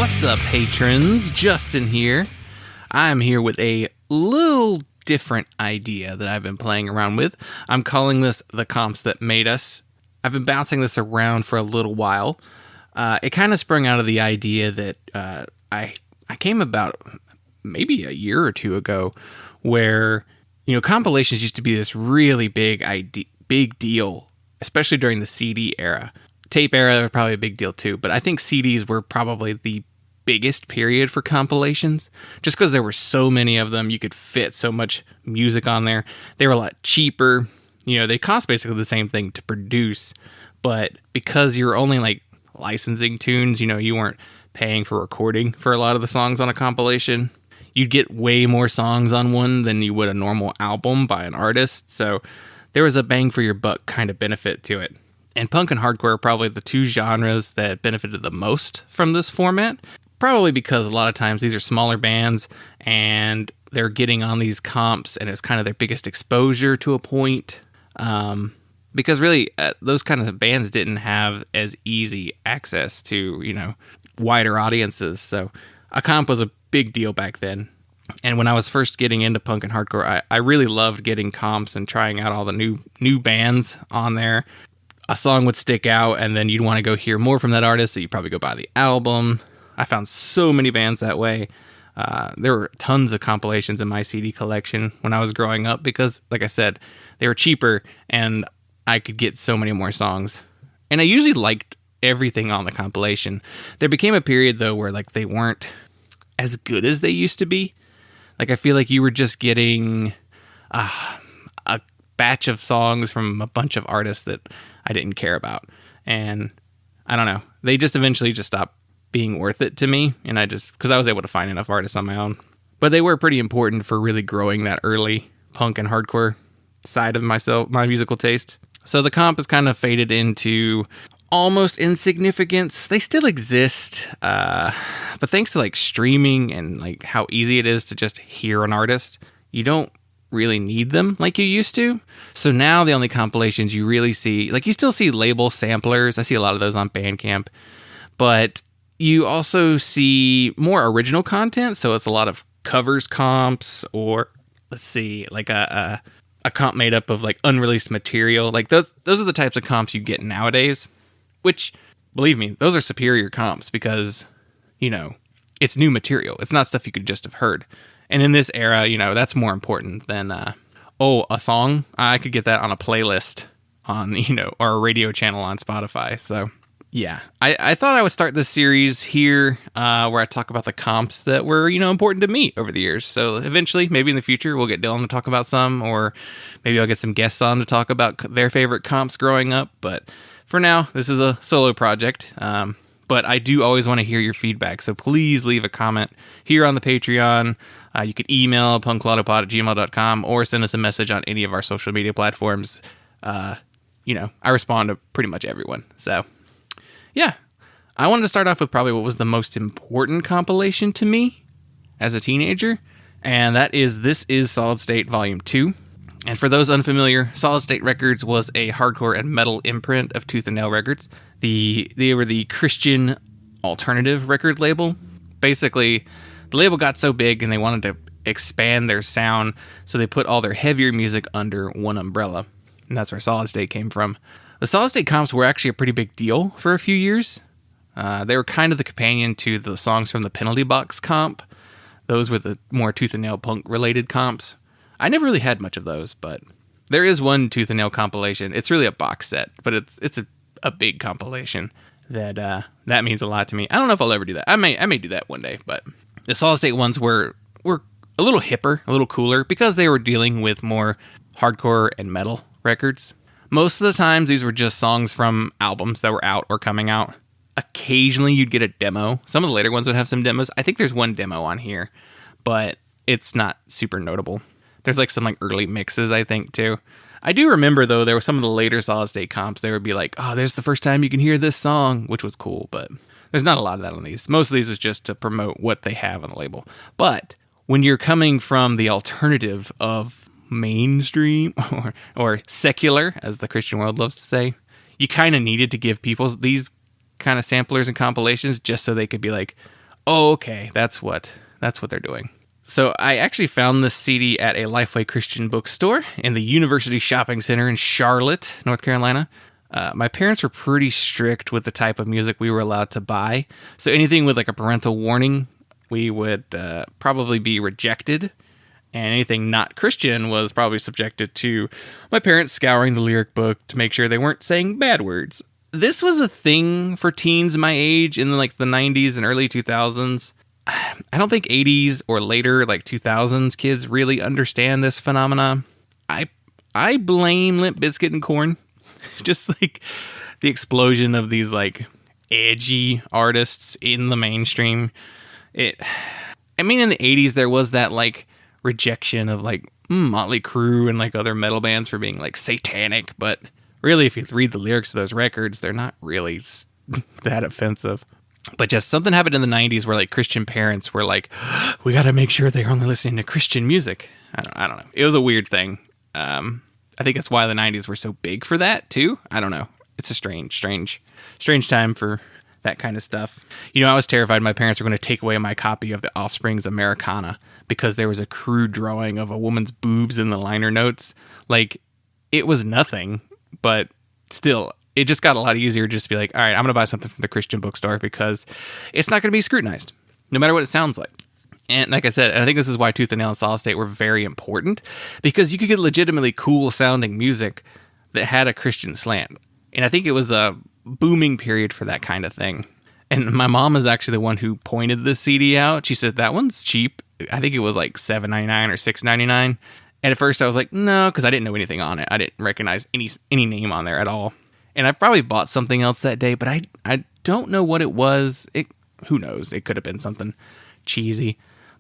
What's up, patrons? Justin here. I'm here with a little different idea that I've been playing around with. I'm calling this The Comps That Made Us. I've been bouncing this around for a little while. It kind of sprung out of the idea that I came about maybe a year or two ago where, compilations used to be this really big deal, especially during the CD era. Tape era was probably a big deal too, but I think CDs were probably the biggest period for compilations, just because there were so many of them. You could fit so much music on there. They were a lot cheaper. They cost basically the same thing to produce, but because you were only licensing tunes, you weren't paying for recording for a lot of the songs on a compilation. You'd get way more songs on one than you would a normal album by an artist, so there was a bang for your buck kind of benefit to it. And punk and hardcore are probably the two genres that benefited the most from this format, probably because a lot of times these are smaller bands and they're getting on these comps and it's kind of their biggest exposure to a point. Because really, those kind of bands didn't have as easy access to, wider audiences. So a comp was a big deal back then. And when I was first getting into punk and hardcore, I really loved getting comps and trying out all the new bands on there. A song would stick out, and then you'd want to go hear more from that artist, so you'd probably go buy the album. I found so many bands that way. There were tons of compilations in my CD collection when I was growing up because, like I said, they were cheaper, and I could get so many more songs. And I usually liked everything on the compilation. There became a period, though, where they weren't as good as they used to be. I feel like you were just getting a batch of songs from a bunch of artists that I didn't care about. And I don't know. They just eventually just stopped being worth it to me. And because I was able to find enough artists on my own. But they were pretty important for really growing that early punk and hardcore side of my musical taste. So the comp has kind of faded into almost insignificance. They still exist. But thanks to streaming and how easy it is to just hear an artist, you don't really need them like you used to. So now the only compilations you really see, you still see label samplers. I see a lot of those on Bandcamp, but you also see more original content. So it's a lot of covers comps, or let's see, a comp made up of unreleased material. Those are the types of comps you get nowadays, which, believe me, those are superior comps because, it's new material. It's not stuff you could just have heard. And in this era, that's more important than, a song. I could get that on a playlist on, or a radio channel on Spotify. So, yeah. I thought I would start this series here where I talk about the comps that were, important to me over the years. So eventually, maybe in the future, we'll get Dylan to talk about some, or maybe I'll get some guests on to talk about their favorite comps growing up. But for now, this is a solo project. But I do always want to hear your feedback. So please leave a comment here on the Patreon. You can email punklottopod@gmail.com or send us a message on any of our social media platforms. I respond to pretty much everyone. So, yeah. I wanted to start off with probably what was the most important compilation to me as a teenager. And that is This Is Solid State Volume 2. And for those unfamiliar, Solid State Records was a hardcore and metal imprint of Tooth and Nail Records. They were the Christian alternative record label. Basically, the label got so big and they wanted to expand their sound, so they put all their heavier music under one umbrella. And that's where Solid State came from. The Solid State comps were actually a pretty big deal for a few years. They were kind of the companion to the songs from the Penalty Box comp. Those were the more Tooth and Nail punk related comps. I never really had much of those, but there is one Tooth and Nail compilation. It's really a box set, but it's a big compilation that means a lot to me. I don't know if I'll ever do that. I may do that one day, but the Solid State ones were a little hipper, a little cooler, because they were dealing with more hardcore and metal records. Most of the times, these were just songs from albums that were out or coming out. Occasionally, you'd get a demo. Some of the later ones would have some demos. I think there's one demo on here, but it's not super notable. There's some early mixes, I think, too. I do remember, though, there were some of the later Solid State comps. They would be there's the first time you can hear this song, which was cool, but there's not a lot of that on these. Most of these was just to promote what they have on the label. But when you're coming from the alternative of mainstream or secular, as the Christian world loves to say, you kind of needed to give people these kind of samplers and compilations just so they could be Oh, okay. That's what they're doing. So I actually found this CD at a Lifeway Christian bookstore in the University Shopping Center in Charlotte, North Carolina. My parents were pretty strict with the type of music we were allowed to buy. So anything with like a parental warning, we would probably be rejected. And anything not Christian was probably subjected to my parents scouring the lyric book to make sure they weren't saying bad words. This was a thing for teens my age in like the 90s and early 2000s. I don't think 80s or later, like 2000s kids really understand this phenomena. I blame Limp Bizkit and Korn. Just like the explosion of these like edgy artists in the mainstream. In the 80s there was that like rejection of like Motley Crue and like other metal bands for being like satanic, but really if you read the lyrics of those records, they're not really that offensive. But just something happened in the 90s where like Christian parents were like, we got to make sure they're only listening to Christian music. I don't know. It was a weird thing. I think that's why the 90s were so big for that too. I don't know. It's a strange time for that kind of stuff. I was terrified my parents were going to take away my copy of The Offspring's Americana because there was a crude drawing of a woman's boobs in the liner notes. Like, it was nothing, but still, it just got a lot easier just to be like, all right, I'm going to buy something from the Christian bookstore because it's not going to be scrutinized, no matter what it sounds like. And like I said, and I think this is why Tooth and Nail and Solid State were very important, because you could get legitimately cool sounding music that had a Christian slant. And I think it was a booming period for that kind of thing. And my mom is actually the one who pointed this CD out. She said, that one's cheap. I think it was like $7.99 or $6.99. And at first I was like, no, because I didn't know anything on it. I didn't recognize any name on there at all. And I probably bought something else that day, but I don't know what it was. Who knows? It could have been something cheesy.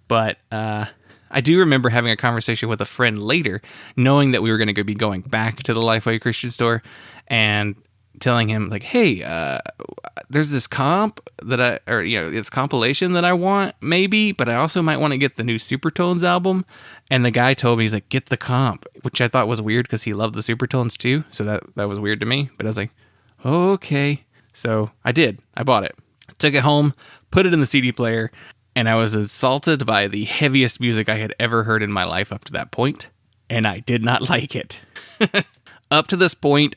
But I do remember having a conversation with a friend later, knowing that we were going to be going back to the Lifeway Christian store, and telling him like, hey, there's this it's compilation that I want maybe, but I also might want to get the new Supertones album. And the guy told me, he's like, get the comp, which I thought was weird because he loved the Supertones too. So that was weird to me, but I was like, okay. So I did. I bought it, took it home, put it in the CD player, and I was assaulted by the heaviest music I had ever heard in my life up to that point, and I did not like it. Up to this point,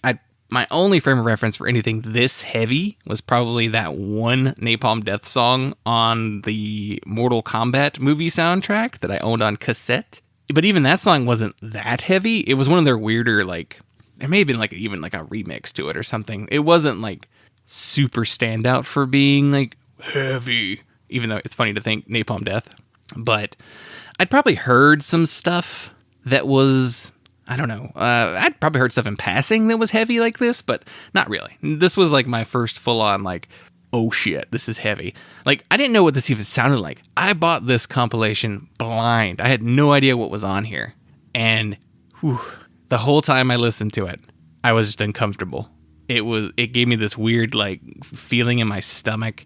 my only frame of reference for anything this heavy was probably that one Napalm Death song on the Mortal Kombat movie soundtrack that I owned on cassette. But even that song wasn't that heavy. It was one of their weirder, like, there may have been like even like a remix to it or something. It wasn't like super standout for being like heavy, even though it's funny to think Napalm Death. But I'd probably heard some stuff that was, I don't know, I'd probably heard stuff in passing that was heavy like this, but not really. This was like my first full-on like, oh shit, this is heavy. Like, I didn't know what this even sounded like. I bought this compilation blind. I had no idea what was on here. And the whole time I listened to it, I was just uncomfortable. It gave me this weird like feeling in my stomach.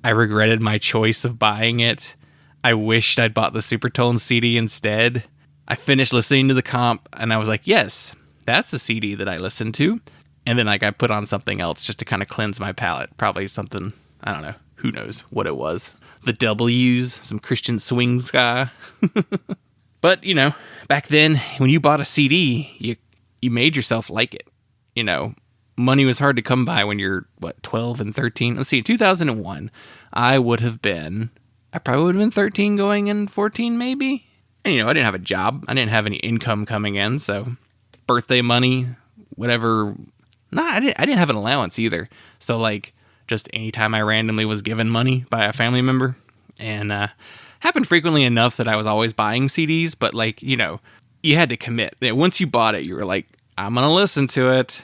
I regretted my choice of buying it. I wished I'd bought the Supertones CD instead. I finished listening to the comp, and I was like, yes, that's the CD that I listened to. And then like I put on something else just to kind of cleanse my palate. Probably something, I don't know, who knows what it was. The W's, some Christian swing ska. But, back then, when you bought a CD, you made yourself like it. Money was hard to come by when you're, 12 and 13? Let's see, 2001, I probably would have been 13 going in 14 maybe. And, I didn't have a job. I didn't have any income coming in, so birthday money, whatever. I didn't have an allowance either. So, like, just anytime I randomly was given money by a family member. And happened frequently enough that I was always buying CDs, but, like, you had to commit. Once you bought it, you were like, I'm going to listen to it.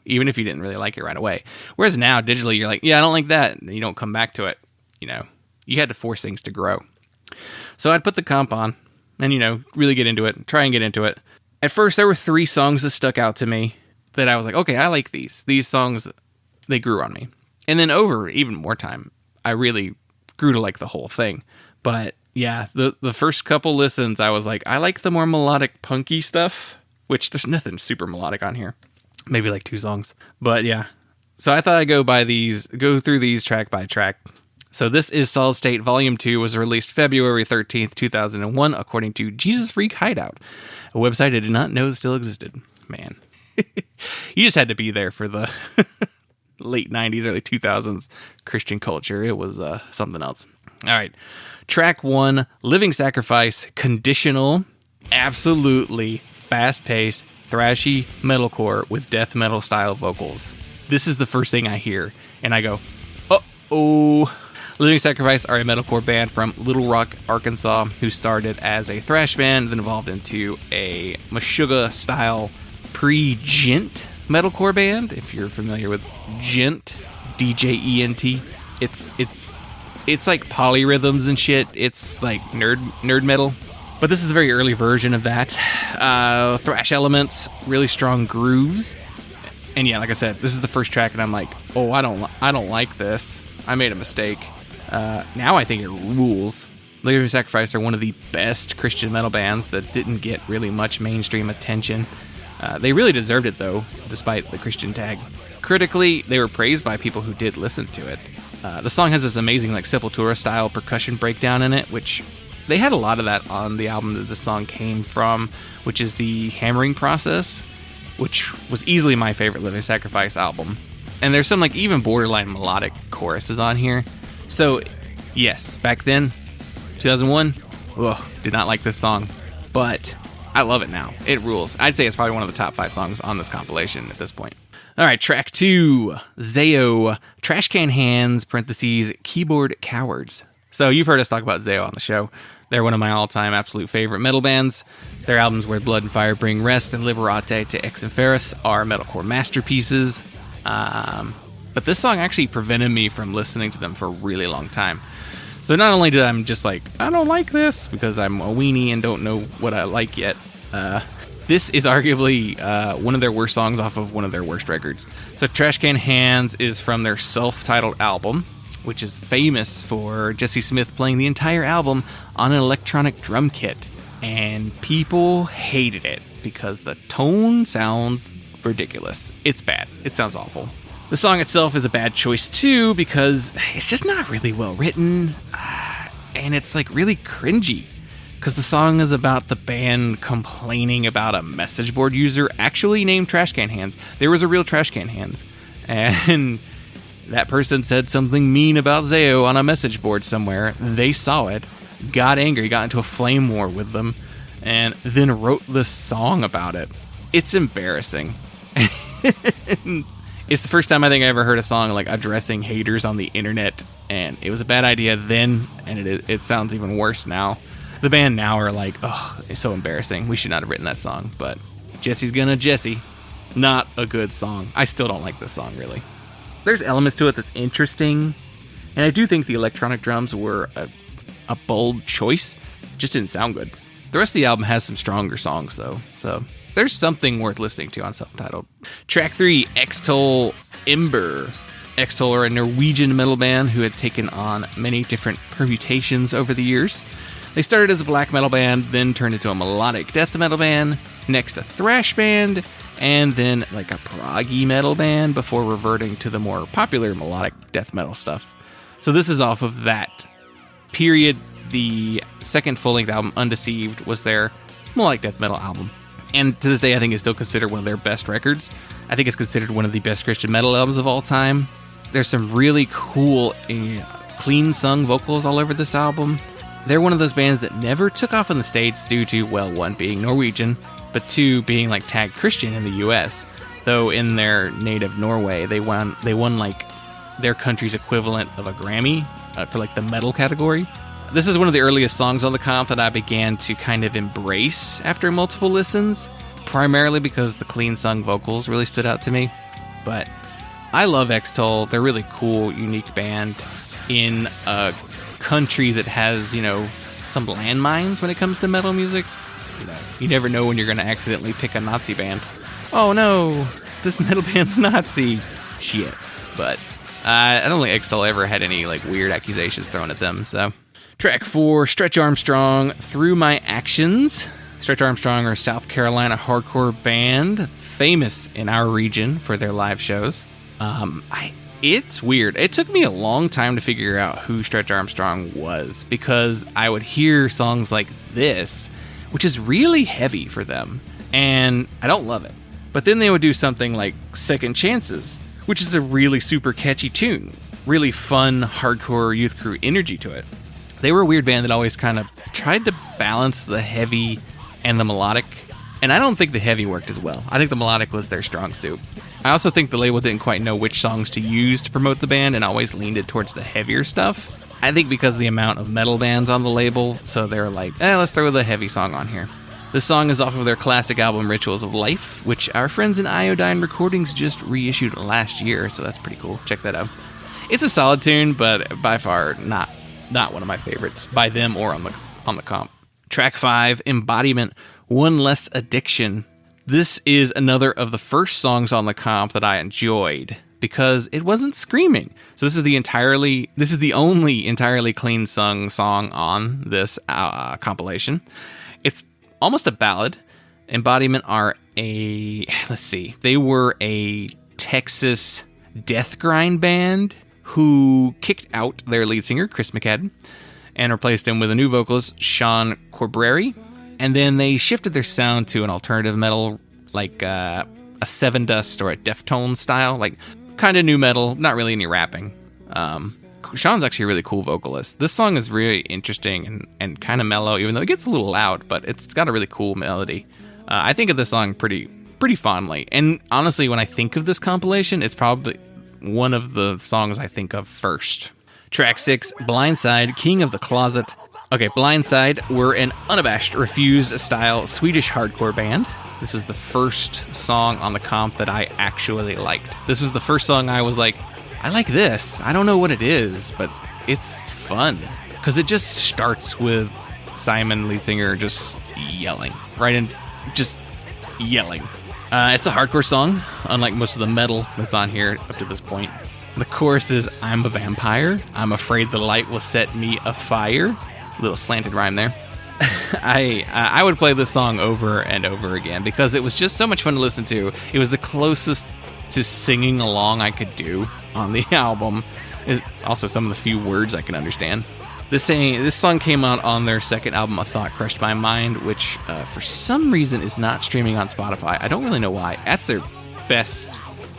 Even if you didn't really like it right away. Whereas now, digitally, you're like, yeah, I don't like that. And you don't come back to it. You had to force things to grow. So I'd put the comp on and, really get into it, try and get into it. At first, there were 3 songs that stuck out to me that I was like, okay, I like these. These songs, they grew on me. And then over even more time, I really grew to like the whole thing. But yeah, the first couple listens, I was like, I like the more melodic, punky stuff, which there's nothing super melodic on here. Maybe like 2 songs. But yeah. So I thought I'd go through these track by track. So this is Solid State Volume 2, was released February 13th, 2001, according to Jesus Freak Hideout, a website I did not know still existed. Man. You just had to be there for the late 90s, early 2000s Christian culture. It was something else. All right. Track 1, Living Sacrifice, Conditional, absolutely fast-paced, thrashy metalcore with death metal style vocals. This is the first thing I hear, and I go, uh-oh. Living Sacrifice are a metalcore band from Little Rock, Arkansas, who started as a thrash band, then evolved into a Meshuggah style pre-gent metalcore band. If you're familiar with gent, D-J-E-N-T, it's like polyrhythms and shit. It's like nerd metal. But this is a very early version of that. Thrash elements, really strong grooves. And yeah, like I said, this is the first track, and I'm like, oh, I don't like this. I made a mistake. Now I think it rules. Living Sacrifice are one of the best Christian metal bands that didn't get really much mainstream attention. They really deserved it, though, despite the Christian tag. Critically, they were praised by people who did listen to it. The song has this amazing like Sepultura-style percussion breakdown in it, which they had a lot of that on the album that the song came from, which is the hammering process, which was easily my favorite Living Sacrifice album. And there's some like even borderline melodic choruses on here. So, yes, back then, 2001, did not like this song, but I love it now. It rules. I'd say it's probably one of the top 5 songs on this compilation at this point. All right, track 2, Zayo, Trash Can Hands, parentheses, Keyboard Cowards. So you've heard us talk about Zayo on the show. They're one of my all-time absolute favorite metal bands. Their albums Where Blood and Fire Bring Rest and Liberate to Ex Inferis are metalcore masterpieces. But this song actually prevented me from listening to them for a really long time. So not only did I'm just like, I don't like this because I'm a weenie and don't know what I like yet, this is arguably one of their worst songs off of one of their worst records. So Trash Can Hands is from their self-titled album, which is famous for Jesse Smith playing the entire album on an electronic drum kit. And people hated it because the tone sounds ridiculous. It's bad. It sounds awful. The song itself is a bad choice too because it's just not really well written, and it's like really cringy because the song is about the band complaining about a message board user actually named Trash Can Hands. There was a real Trash Can Hands, and that person said something mean about Zayo on a message board somewhere. They saw it, got angry, got into a flame war with them, and then wrote the song about it. It's embarrassing. It's the first time I think I ever heard a song like addressing haters on the internet, and it was a bad idea then, and it sounds even worse now. The band now are like, oh, it's so embarrassing. We should not have written that song, but Jesse's gonna Jesse. Not a good song. I still don't like this song, really. There's elements to it that's interesting, and I do think the electronic drums were a bold choice. Just didn't sound good. The rest of the album has some stronger songs, though, so there's something worth listening to on self-titled. Track 3, Extol Ember. Extol are a Norwegian metal band who had taken on many different permutations over the years. They started as a black metal band, then turned into a melodic death metal band, next a thrash band, and then like a proggy metal band before reverting to the more popular melodic death metal stuff. So this is off of that period. The second full-length album, Undeceived, was their melodic death metal album. And to this day, I think it's still considered one of their best records. I think it's considered one of the best Christian metal albums of all time. There's some really cool, clean sung vocals all over this album. They're one of those bands that never took off in the States due to, well, one, being Norwegian, but two, being like tagged Christian in the US. Though in their native Norway, they won like their country's equivalent of a Grammy for like the metal category. This is one of the earliest songs on the comp that I began to kind of embrace after multiple listens, primarily because the clean sung vocals really stood out to me. But I love Extol. They're a really cool, unique band in a country that has, some landmines when it comes to metal music. You never know when you're going to accidentally pick a Nazi band. Oh no, this metal band's Nazi. Shit. But I don't think Extol ever had any like weird accusations thrown at them, so. Track 4, Stretch Armstrong, Through My Actions. Stretch Armstrong are a South Carolina hardcore band, famous in our region for their live shows. I It's weird. It took me a long time to figure out who Stretch Armstrong was, because I would hear songs like this, which is really heavy for them, and I don't love it. But then they would do something like Second Chances, which is a really super catchy tune. Really fun, hardcore youth crew energy to it. They were a weird band that always kind of tried to balance the heavy and the melodic, and I don't think the heavy worked as well. I think the melodic was their strong suit. I also think the label didn't quite know which songs to use to promote the band and always leaned it towards the heavier stuff. I think because of the amount of metal bands on the label, so they're like, let's throw the heavy song on here. This song is off of their classic album Rituals of Life, which our friends in Iodine Recordings just reissued last year, so that's pretty cool. Check that out. It's a solid tune, but by far not one of my favorites by them or on the comp. Track 5, Embodiment, One Less Addiction. This is another of the first songs on the comp that I enjoyed because it wasn't screaming. So this is the only entirely clean sung song on this compilation. It's almost a ballad. Embodiment are they were a Texas death grind band who kicked out their lead singer, Chris McCadden, and replaced him with a new vocalist, Sean Corbreri. And then they shifted their sound to an alternative metal, like a Seven Dust or a Deftones style, like kind of new metal, not really any rapping. Sean's actually a really cool vocalist. This song is really interesting and kind of mellow, even though it gets a little loud, but it's got a really cool melody. I think of this song pretty fondly. And honestly, when I think of this compilation, it's probably one of the songs I think of first. Track 6, Blindside, King of the Closet. Okay, Blindside were an unabashed, Refused-style Swedish hardcore band. This was the first song on the comp that I actually liked. This was the first song I was like, I like this. I don't know what it is, but it's fun. Because it just starts with Simon, lead singer, just yelling. Right? And just yelling. It's a hardcore song, unlike most of the metal that's on here up to this point. The chorus is, I'm a vampire. I'm afraid the light will set me afire. Little slanted rhyme there. I would play this song over and over again because it was just so much fun to listen to. It was the closest to singing along I could do on the album. It's also some of the few words I can understand. This song came out on their second album, A Thought Crushed My Mind, which for some reason is not streaming on Spotify. I don't really know why. That's their best.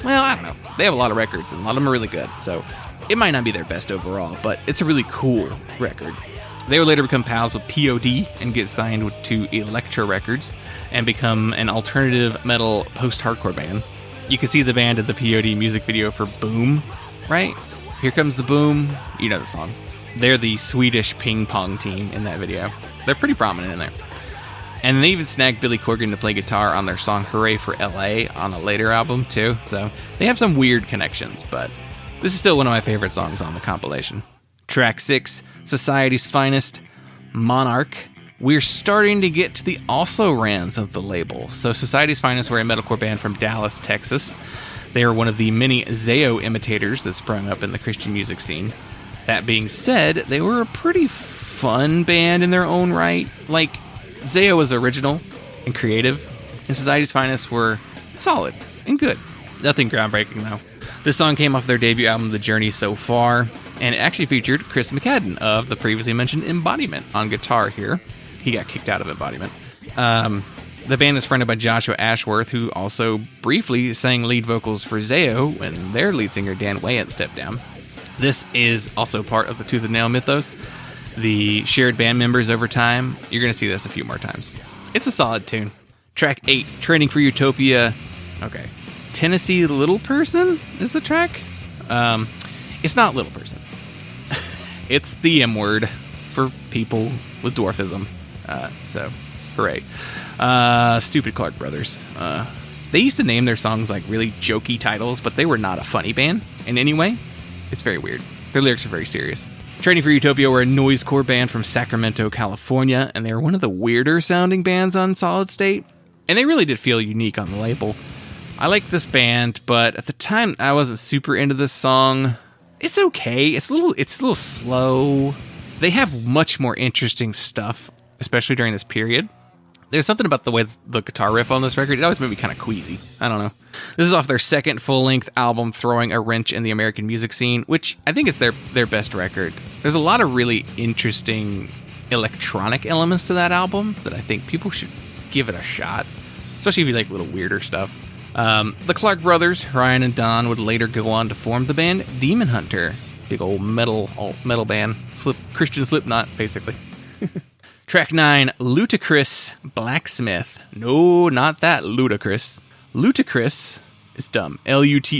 Well, I don't know. They have a lot of records, and a lot of them are really good. So it might not be their best overall, but it's a really cool record. They would later become pals with POD and get signed to Elektra Records and become an alternative metal post-hardcore band. You can see the band in the POD music video for Boom, right? Here Comes the Boom. You know the song. They're the Swedish ping pong team in that video. They're pretty prominent in there. And they even snagged Billy Corgan to play guitar on their song Hooray for LA on a later album, too. So they have some weird connections, but this is still one of my favorite songs on the compilation. Track 6, Society's Finest, Monarch. We're starting to get to the also-rans of the label. So Society's Finest were a metalcore band from Dallas, Texas. They are one of the many Zao imitators that sprung up in the Christian music scene. That being said, they were a pretty fun band in their own right. Like, Zao was original and creative, and Society's Finest were solid and good. Nothing groundbreaking, though. This song came off their debut album, The Journey So Far, and it actually featured Chris McCadden of the previously mentioned Embodiment on guitar here. He got kicked out of Embodiment. The band is fronted by Joshua Ashworth, who also briefly sang lead vocals for Zao when their lead singer Dan Wayant stepped down. This is also part of the Tooth and Nail mythos. The shared band members over time. You're going to see this a few more times. It's a solid tune. Track 8, Training for Utopia. Okay. Tennessee Little Person is the track. It's not Little Person. It's the M word for people with dwarfism. So, hooray. Stupid Clark Brothers. They used to name their songs like really jokey titles, but they were not a funny band in any way. It's very weird. Their lyrics are very serious. Training for Utopia were a noisecore band from Sacramento, California, and they were one of the weirder sounding bands on Solid State. And they really did feel unique on the label. I like this band, but at the time I wasn't super into this song. It's okay. It's a little slow. They have much more interesting stuff, especially during this period. There's something about the way the guitar riff on this record, it always made me kind of queasy. I don't know. This is off their second full-length album, Throwing a Wrench in the American Music Scene, which I think is their best record. There's a lot of really interesting electronic elements to that album that I think people should give it a shot, especially if you like little weirder stuff. The Clark brothers, Ryan and Don, would later go on to form the band Demon Hunter. Big old metal band. Christian Slipknot, basically. Track 9, Ludacris Blacksmith. No, not that Ludacris. Ludacris is dumb. Lutikriss.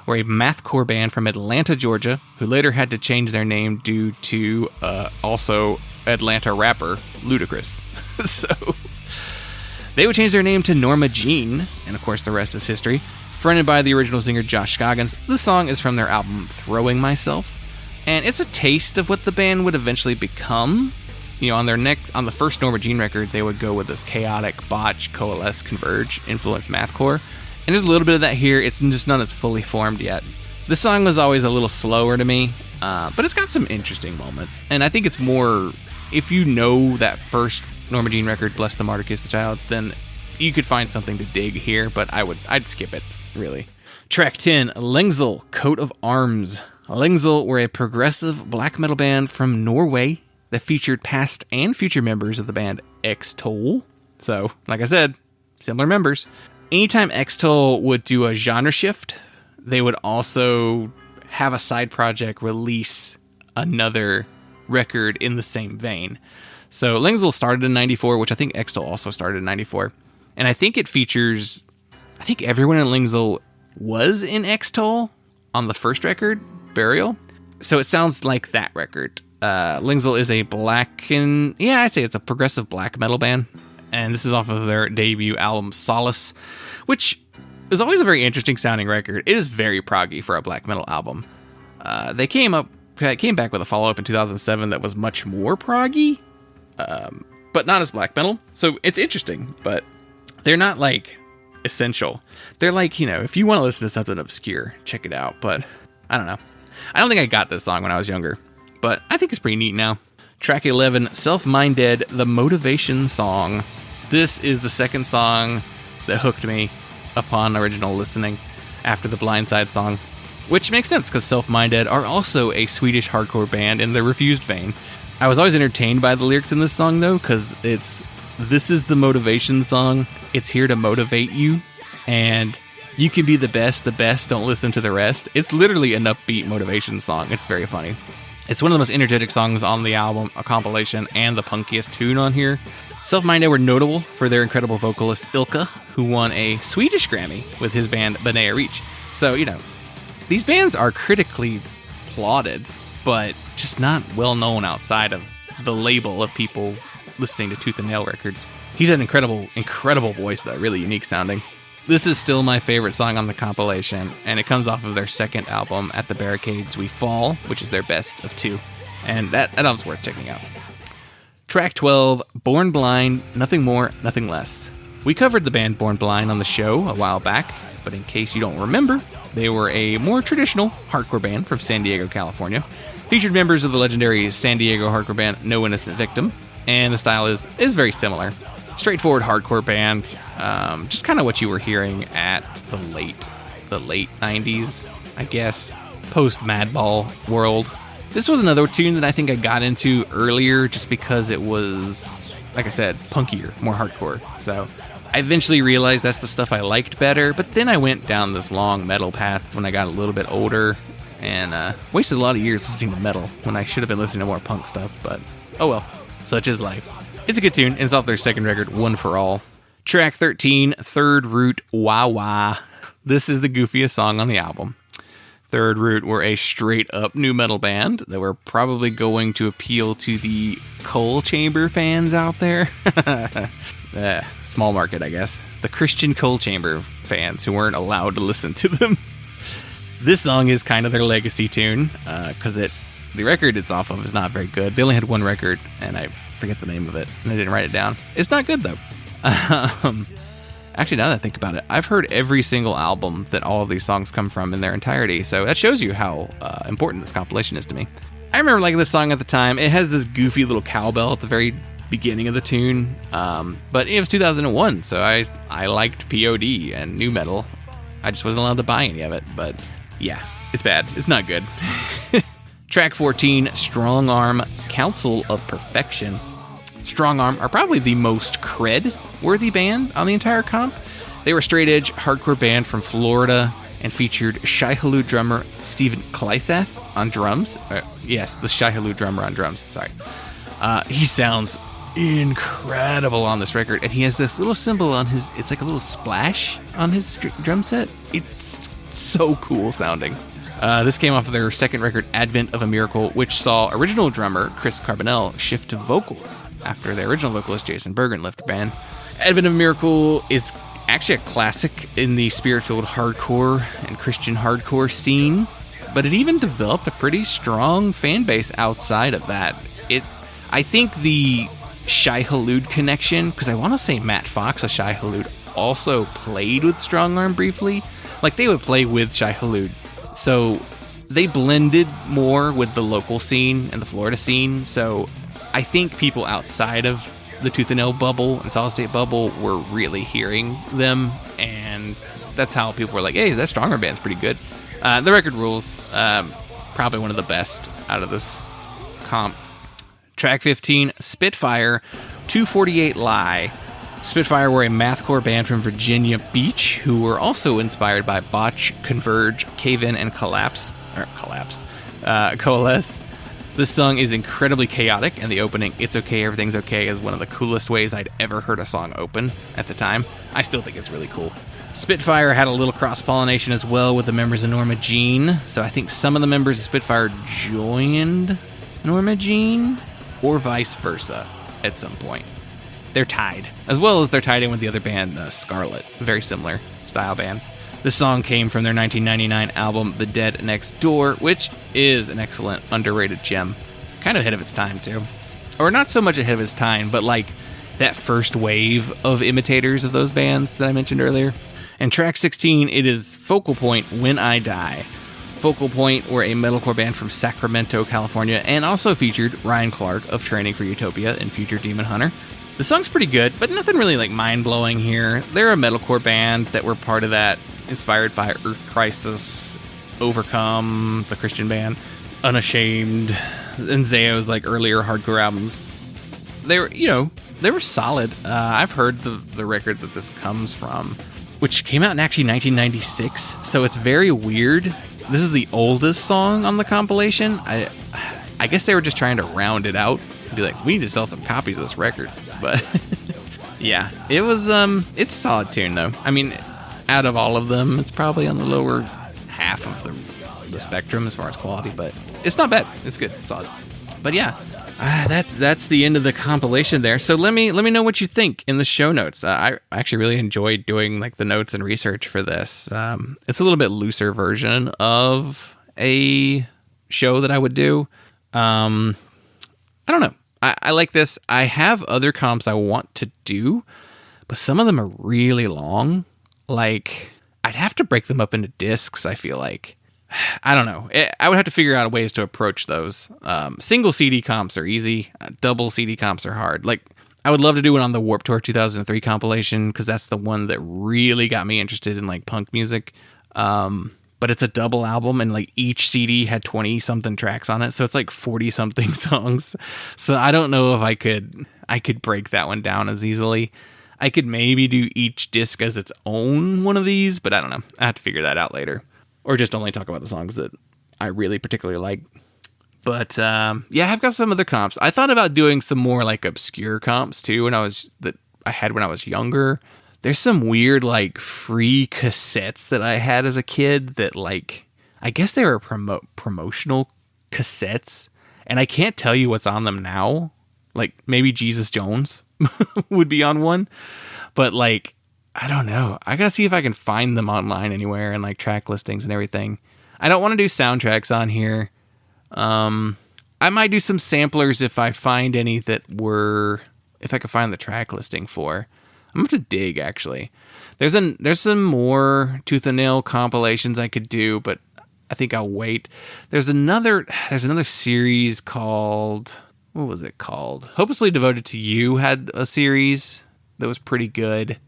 Were a mathcore band from Atlanta, Georgia, who later had to change their name due to also Atlanta rapper Ludacris. So they would change their name to Norma Jean, and of course the rest is history. Fronted by the original singer Josh Scoggins, the song is from their album Throwing Myself. And it's a taste of what the band would eventually become. You know, on the first Norma Jean record, they would go with this chaotic, botch, coalesce, converge, influenced mathcore. And there's a little bit of that here. It's just none that's fully formed yet. The song was always a little slower to me, but it's got some interesting moments. And I think it's more, if you know that first Norma Jean record, Bless the Martyr, Kiss the Child, then you could find something to dig here, but I'd skip it, really. Track 10, Lengsel, Coat of Arms. Lengsel were a progressive black metal band from Norway that featured past and future members of the band X-Toll. So, like I said, similar members. Anytime X-Toll would do a genre shift, they would also have a side project release another record in the same vein. So Lengsel started in 94, which I think X-Toll also started in 94. And I think it features, I think everyone in Lengsel was in X-Toll on the first record, Burial. So it sounds like that record. Lengsel is a I'd say it's a progressive black metal band. And this is off of their debut album, Solace, which is always a very interesting sounding record. It is very proggy for a black metal album. They came back with a follow-up in 2007 that was much more proggy, but not as black metal. So it's interesting, but they're not like essential. They're like, you know, if you want to listen to something obscure, check it out. But I don't know. I don't think I got this song when I was younger, but I think it's pretty neat now. Track 11, Self-Minded, the Motivation Song. This is the second song that hooked me upon original listening after the Blindside song, which makes sense because Self-Minded are also a Swedish hardcore band in the Refused vein. I was always entertained by the lyrics in this song though, because this is the motivation song. It's here to motivate you, and you can be the best, don't listen to the rest. It's literally an upbeat motivation song. It's very funny. It's one of the most energetic songs on the album, a compilation, and the punkiest tune on here. Self-Minded were notable for their incredible vocalist Ilka, who won a Swedish Grammy with his band Benea Reach. So, you know, these bands are critically applauded, but just not well known outside of the label of people listening to Tooth and Nail records. He's an incredible voice though, really unique sounding. This is still my favorite song on the compilation, and it comes off of their second album, At the Barricades We Fall, which is their best of two. And that album's worth checking out. Track 12, Born Blind, Nothing More, Nothing Less. We covered the band Born Blind on the show a while back, but in case you don't remember, they were a more traditional hardcore band from San Diego, California. Featured members of the legendary San Diego hardcore band No Innocent Victim, and the style is very similar. Straightforward hardcore band, just kind of what you were hearing at the late 90s, I guess, post Madball world. This was another tune that I think I got into earlier just because it was, like I said, punkier, more hardcore. So I eventually realized that's the stuff I liked better, but then I went down this long metal path when I got a little bit older and wasted a lot of years listening to metal when I should have been listening to more punk stuff, but oh well, such is life. It's a good tune, and it's off their second record, One for All. Track 13, Third Root, Wah Wah. This is the goofiest song on the album. Third Root were a straight-up nu metal band that were probably going to appeal to the Coal Chamber fans out there. Small market, I guess. The Christian Coal Chamber fans who weren't allowed to listen to them. This song is kind of their legacy tune, because the record it's off of is not very good. They only had one record, and I forget the name of it, and I didn't write it down. It's not good, though. Actually, now that I think about it, I've heard every single album that all of these songs come from in their entirety, so that shows you how important this compilation is to me. I remember liking this song at the time. It has this goofy little cowbell at the very beginning of the tune. But it was 2001, so I liked POD and nu metal. I just wasn't allowed to buy any of it, but yeah, it's bad. It's not good. Track 14, Strong Arm, Council of Perfection. Strong Arm are probably the most cred-worthy band on the entire comp. They were a straight-edge hardcore band from Florida and featured Shai Hulud drummer Steven Kleisath on drums. Yes, the Shai Hulud drummer on drums. Sorry. He sounds incredible on this record, and he has this little symbol on his, it's like a little splash on his drum set. It's so cool sounding. This came off of their second record, Advent of a Miracle, which saw original drummer Chris Carbonell shift to vocals after the original vocalist Jason Bergen left the band. Advent of a Miracle is actually a classic in the spirit-filled hardcore and Christian hardcore scene, but it even developed a pretty strong fan base outside of that. I think the Shai Hulud connection, because I want to say Matt Fox of Shai Hulud also played with Strong Arm briefly. Like, they would play with Shai Hulud. So they blended more with the local scene and the Florida scene. So I think people outside of the Tooth and Nail bubble and Solid State bubble were really hearing them. And that's how people were like, hey, that Strong Arm band's pretty good. The record rules. Probably one of the best out of this comp. Track 15, Spitfire, 248 Lie. Spitfire were a mathcore band from Virginia Beach who were also inspired by Botch, Converge, Cave In, and Coalesce. This song is incredibly chaotic, and the opening, It's Okay, Everything's Okay, is one of the coolest ways I'd ever heard a song open at the time. I still think it's really cool. Spitfire had a little cross-pollination as well with the members of Norma Jean, so I think some of the members of Spitfire joined Norma Jean, or vice versa at some point. They're tied, as well as they're tied in with the other band, Scarlet, very similar style band. This song came from their 1999 album, The Dead Next Door, which is an excellent, underrated gem. Kind of ahead of its time, too. Or not so much ahead of its time, but like that first wave of imitators of those bands that I mentioned earlier. And track 16, it is Focal Point, When I Die. Focal Point were a metalcore band from Sacramento, California, and also featured Ryan Clark of Training for Utopia and Future Demon Hunter. The song's pretty good, but nothing really like mind-blowing here. They're a metalcore band that were part of that, inspired by Earth Crisis, Overcome, the Christian band, Unashamed, and Zayo's like earlier hardcore albums. They were solid. I've heard the record that this comes from, which came out in actually 1996, so it's very weird. This is the oldest song on the compilation. I guess they were just trying to round it out and be like, we need to sell some copies of this record. But yeah, it was it's a solid tune though. I mean, out of all of them, it's probably on the lower half of the spectrum as far as quality, but it's not bad. It's good, it's solid. But yeah, that's the end of the compilation there. So let me know what you think in the show notes. I actually really enjoyed doing like the notes and research for this. It's a little bit looser version of a show that I would do. I don't know. I like this. I have other comps I want to do, but some of them are really long. Like, I'd have to break them up into discs, I feel like. I don't know. I would have to figure out ways to approach those. Single CD comps are easy. Double CD comps are hard. Like, I would love to do it on the Warped Tour 2003 compilation, because that's the one that really got me interested in, like, punk music. But it's a double album, and, like, each CD had 20-something tracks on it, so it's, like, 40-something songs. So I don't know if I could break that one down as easily. I could maybe do each disc as its own one of these, but I don't know. I have to figure that out later. Or just only talk about the songs that I really particularly like. But yeah, I've got some other comps. I thought about doing some more like obscure comps too that I had when I was younger. There's some weird like free cassettes that I had as a kid that like, I guess they were promotional cassettes, and I can't tell you what's on them now. Like maybe Jesus Jones would be on one, but like, I don't know. I gotta see if I can find them online anywhere and like track listings and everything. I don't want to do soundtracks on here. I might do some samplers if I find any if I could find the track listing for. I'm going to dig actually. There's some more Tooth and Nail compilations I could do, but I think I'll wait. There's another series called, what was it called? Hopelessly Devoted to You had a series that was pretty good.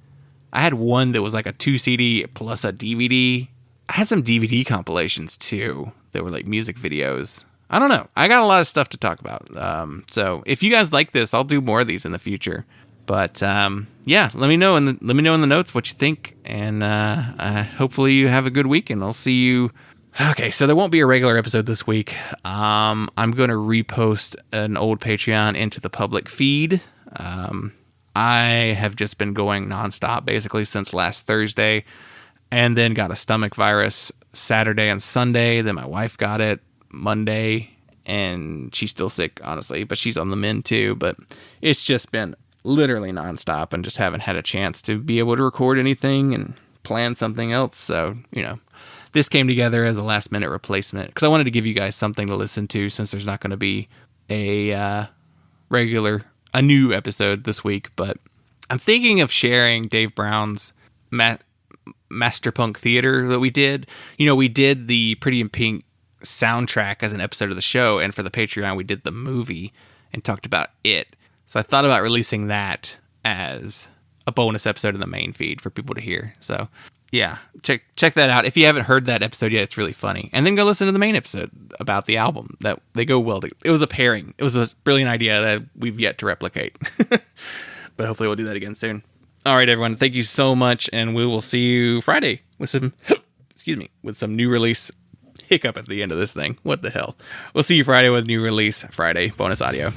I had one that was like a 2 CD plus a DVD. I had some DVD compilations too that were like music videos. I don't know. I got a lot of stuff to talk about. So if you guys like this, I'll do more of these in the future. But yeah, let me know in the notes what you think, and hopefully you have a good week, and I'll see you. Okay, so there won't be a regular episode this week. I'm going to repost an old Patreon into the public feed. I have just been going nonstop basically since last Thursday, and then got a stomach virus Saturday and Sunday. Then my wife got it Monday, and she's still sick, honestly, but she's on the mend too. But it's just been literally nonstop, and just haven't had a chance to be able to record anything and plan something else. So, this came together as a last minute replacement because I wanted to give you guys something to listen to since there's not going to be a new episode this week. But I'm thinking of sharing Dave Brown's Master Punk Theater that we did. We did the Pretty in Pink soundtrack as an episode of the show, and for the Patreon we did the movie and talked about it. So I thought about releasing that as a bonus episode in the main feed for people to hear. So yeah, check that out. If you haven't heard that episode yet, it's really funny. And then go listen to the main episode about the album. That they go well together. It was a pairing. It was a brilliant idea that we've yet to replicate. But hopefully we'll do that again soon. All right, everyone. Thank you so much, and we will see you Friday with some new release. Hiccup at the end of this thing. What the hell? We'll see you Friday with new release Friday bonus audio.